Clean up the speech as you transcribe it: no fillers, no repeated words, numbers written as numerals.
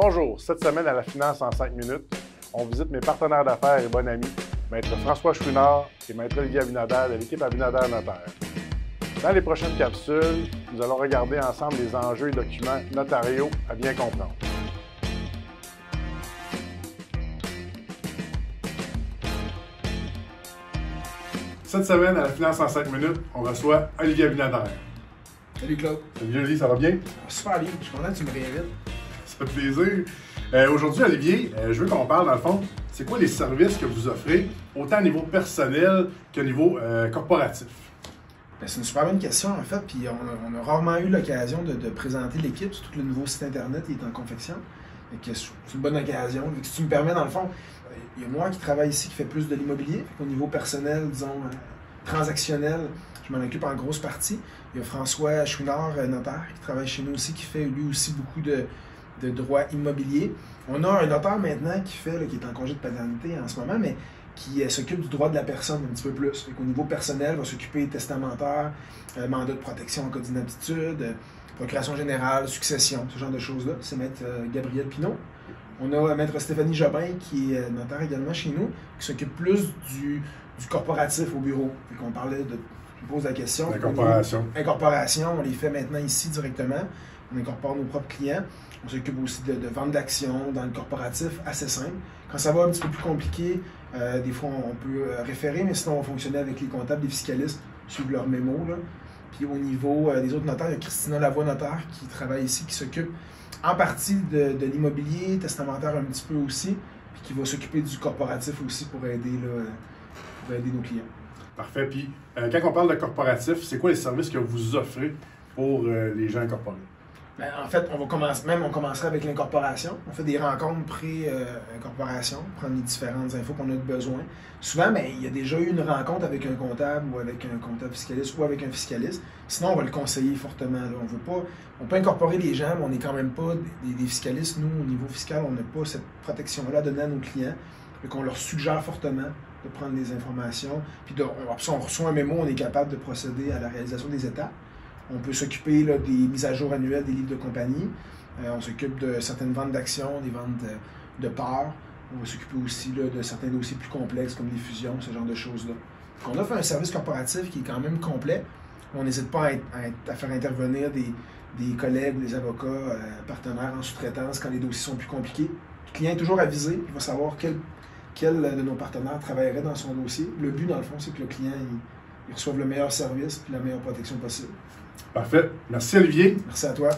Bonjour, cette semaine à la Finance en 5 minutes, on visite mes partenaires d'affaires et bon ami, Maître François Chouinard et Maître Olivier Abinader de l'équipe Abinader Notaire. Dans les prochaines capsules, nous allons regarder ensemble les enjeux et documents notariaux à bien comprendre. Cette semaine à la Finance en 5 minutes, on reçoit Olivier Abinader. Salut Claude. Salut Olivier, ça va bien? Super bien, je suis content que tu me réinvites. Ça fait plaisir. Aujourd'hui, Olivier, je veux qu'on parle, dans le fond, c'est quoi les services que vous offrez, autant au niveau personnel qu'au niveau corporatif? C'est une super bonne question, en fait, puis on a rarement eu l'occasion de présenter l'équipe, surtout que le nouveau site Internet est en confection. C'est une bonne occasion. Si tu me permets, dans le fond, il y a moi qui travaille ici, qui fait plus de l'immobilier. Au niveau personnel, disons, transactionnel, je m'en occupe en grosse partie. Il y a François Chouinard, notaire, qui travaille chez nous aussi, qui fait lui aussi beaucoup de droit immobilier. On a un notaire maintenant qui est en congé de paternité en ce moment, mais qui s'occupe du droit de la personne un petit peu plus. Au niveau personnel, il va s'occuper testamentaire, mandat de protection en cas d'inaptitude, procuration générale, succession, ce genre de choses-là. C'est Maître Gabriel Pinault. On a Maître Stéphanie Jobin, qui est notaire également chez nous, qui s'occupe plus du corporatif au bureau. On parlait de... Je me pose la question. Incorporation, on les fait maintenant ici directement. On incorpore nos propres clients. On s'occupe aussi de vente d'actions dans le corporatif, assez simple. Quand ça va un petit peu plus compliqué, des fois on peut référer, mais sinon on va fonctionner avec les comptables, les fiscalistes, suivre leurs mémos. Là. Puis au niveau des autres notaires, il y a Christina Lavoie, notaire, qui travaille ici, qui s'occupe en partie de l'immobilier, testamentaire un petit peu aussi, puis qui va s'occuper du corporatif aussi pour aider nos clients. Parfait. Puis quand on parle de corporatif, c'est quoi les services que vous offrez pour les gens incorporés? En fait, on commencerait avec l'incorporation. On fait des rencontres pré-incorporation, prendre les différentes infos qu'on a de besoin. Souvent, il y a déjà eu une rencontre avec un comptable ou avec un comptable fiscaliste ou avec un fiscaliste. Sinon, on va le conseiller fortement. Là. On peut incorporer les gens, mais on n'est quand même pas des fiscalistes. Nous, au niveau fiscal, on n'a pas cette protection-là à donner à nos clients. Donc, on leur suggère fortement de prendre des informations. Puis on reçoit un mémo, on est capable de procéder à la réalisation des étapes. On peut s'occuper des mises à jour annuelles des livres de compagnie. On s'occupe de certaines ventes d'actions, des ventes de parts. On va s'occuper aussi de certains dossiers plus complexes comme les fusions, ce genre de choses-là. On offre un service corporatif qui est quand même complet. On n'hésite pas à faire intervenir des collègues, des avocats, partenaires en sous-traitance quand les dossiers sont plus compliqués. Le client est toujours avisé, il va savoir quel de nos partenaires travaillerait dans son dossier. Le but, dans le fond, c'est que le client il reçoive le meilleur service et la meilleure protection possible. Parfait. Merci Olivier. Merci à toi.